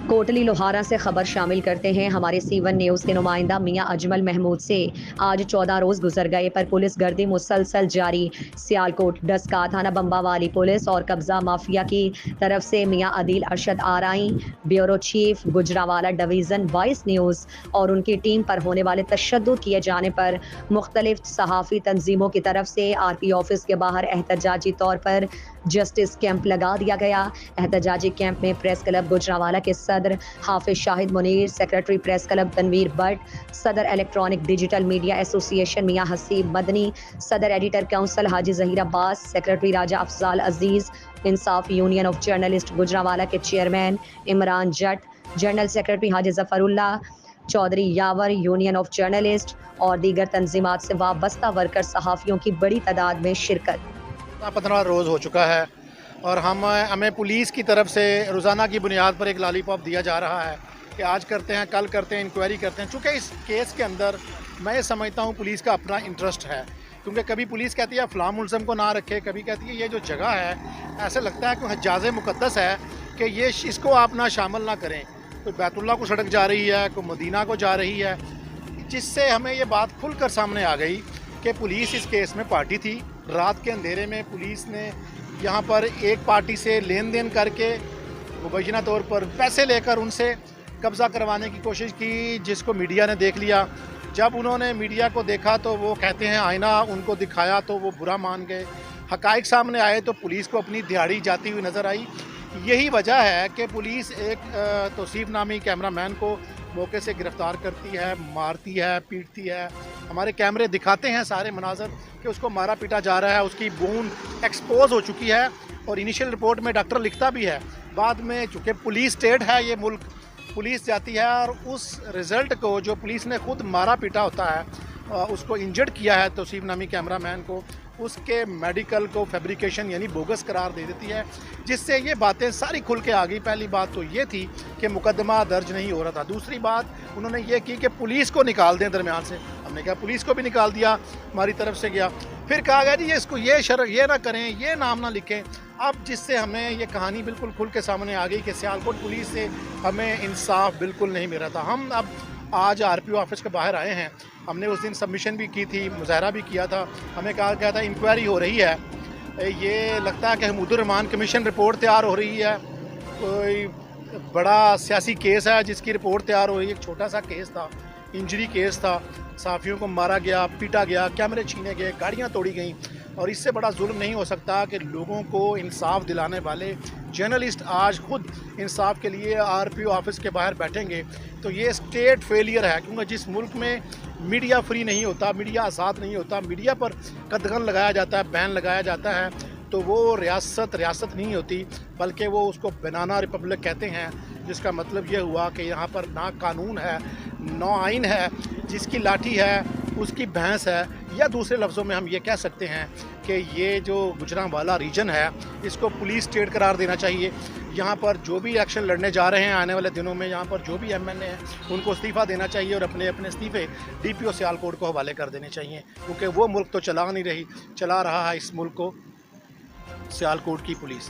कोटली लोहारा से खबर शामिल करते हैं। हमारे C1 न्यूज़ के नुमाइंदा मियां अजमल महमूद से आज 14 रोज़ गुजर गए पर पुलिस गर्दी मुसलसल जारी। सियालकोट डस्का थाना बम्बावाली पुलिस और कब्जा माफिया की तरफ से मियां Adeel Arshad RI bureau chief Gujranwala division 22 news और उनकी टीम पर होने वाले तशद्दुद किए जाने पर मुख्तलिफ सहाफ़ी तंजीमों की तरफ से RP ऑफिस के बाहर एहतजाजी तौर पर जस्टिस कैंप लगा दिया गया। एहतजाजी कैंप में प्रेस क्लब गुजरावाला के सदर Hafiz Shahid Munir, secretary press club Tanveer Butt, सदर इलेक्ट्रॉनिक डिजिटल मीडिया एसोसिएशन मियां हसीब मदनी, सदर editor council Haji Zaheer Abbas, secretary Raja Afzal Aziz, Insaf union of journalist Gujranwala के chairman Imran Jat, general secretary Haji Zafarullah Chaudhry Yawar, union of journalist और दीगर तंजीमात से वाबस्ता वर्कर सहाफ़ियों की बड़ी तादाद में शिरकत। 15 रोज़ हो चुका है और हमें पुलिस की तरफ से रोज़ाना की बुनियाद पर एक लॉलीपॉप दिया जा रहा है कि आज करते हैं, कल करते हैं, इंक्वायरी करते हैं। चूँकि इस केस के अंदर मैं समझता हूँ पुलिस का अपना इंटरेस्ट है, क्योंकि कभी पुलिस कहती है फ़लाँ मुलज़म को ना रखे, कभी कहती है ये जो जगह है ऐसे लगता है कि हज्जाज़े मुक़द्दस है कि ये इसको आप ना शामिल ना करें। कोई बैतुल्ला को सड़क जा रही है, कोई मदीना को जा रही है, जिससे हमें ये बात खुलकर सामने आ गई कि पुलिस इस केस में पार्टी थी। रात के अंधेरे में पुलिस ने यहाँ पर एक पार्टी से लेन देन करके मुबैना तौर पर पैसे लेकर उनसे कब्ज़ा करवाने की कोशिश की, जिसको मीडिया ने देख लिया। जब उन्होंने मीडिया को देखा तो वो कहते हैं आईना उनको दिखाया तो वो बुरा मान गए। हक़ाइक़ सामने आए तो पुलिस को अपनी दिहाड़ी जाती हुई नज़र आई। यही वजह है कि पुलिस एक तौसीफ़ नामी कैमरामैन को मौके से गिरफ़्तार करती है, मारती है, पीटती है। हमारे कैमरे दिखाते हैं सारे मनाज़र कि उसको मारा पीटा जा रहा है, उसकी बून एक्सपोज हो चुकी है और इनिशियल रिपोर्ट में डॉक्टर लिखता भी है। बाद में चूँकि पुलिस स्टेट है ये मुल्क, पुलिस जाती है और उस रिज़ल्ट को जो पुलिस ने खुद मारा पीटा होता है उसको इंजर्ड किया है तौसीफ़ नामी कैमरामैन को, उसके मेडिकल को फैब्रिकेशन यानी बोगस करार दे देती है, जिससे ये बातें सारी खुल के आ गई। पहली बात तो ये थी कि मुकदमा दर्ज नहीं हो रहा था। दूसरी बात उन्होंने ये की कि पुलिस को निकाल दें दरमियान से। हमने कहा पुलिस को भी निकाल दिया, हमारी तरफ से गया। फिर कहा गया जी इसको ये ना करें, ये नाम ना लिखें। अब जिससे हमें ये कहानी बिल्कुल खुल के सामने आ गई कि सियालकोट पुलिस से हमें इंसाफ बिल्कुल नहीं मिल रहा था। हम अब आज RPO ऑफिस के बाहर आए हैं। हमने उस दिन सबमिशन भी की थी, मुज़ाहरा भी किया था। हमें कहा गया था इंक्वायरी हो रही है, ये लगता है कि महमूदुर रहमान कमीशन रिपोर्ट तैयार हो रही है, कोई बड़ा सियासी केस है जिसकी रिपोर्ट तैयार हो रही है। एक छोटा सा केस था, इंजरी केस था, सहाफ़ियों को मारा गया, पीटा गया, कैमरे छीने गए, गाड़ियाँ तोड़ी गईं और इससे बड़ा जुल्म नहीं हो सकता कि लोगों को इंसाफ दिलाने वाले जर्नलिस्ट आज खुद इंसाफ के लिए RPO ऑफिस के बाहर बैठेंगे तो ये स्टेट फेलियर है। क्योंकि जिस मुल्क में मीडिया फ्री नहीं होता, मीडिया आज़ाद नहीं होता, मीडिया पर कदगन लगाया जाता है, बैन लगाया जाता है, तो वो रियासत नहीं होती बल्कि वो उसको बनाना रिपब्लिक कहते हैं, जिसका मतलब ये हुआ कि यहाँ पर ना कानून है, ना आइन है, जिसकी लाठी है उसकी भैंस है। या दूसरे लफ्ज़ों में हम ये कह सकते हैं कि ये जो गुजरांवाला रीजन है इसको पुलिस स्टेट करार देना चाहिए। यहाँ पर जो भी इलेक्शन लड़ने जा रहे हैं आने वाले दिनों में, यहाँ पर जो भी MLA हैं उनको इस्तीफ़ा देना चाहिए और अपने अपने इस्तीफ़े DPO सियालकोट को हवाले कर देने चाहिए, क्योंकि वो मुल्क तो चला नहीं रही, चला रहा है इस मुल्क को सियालकोट की पुलिस।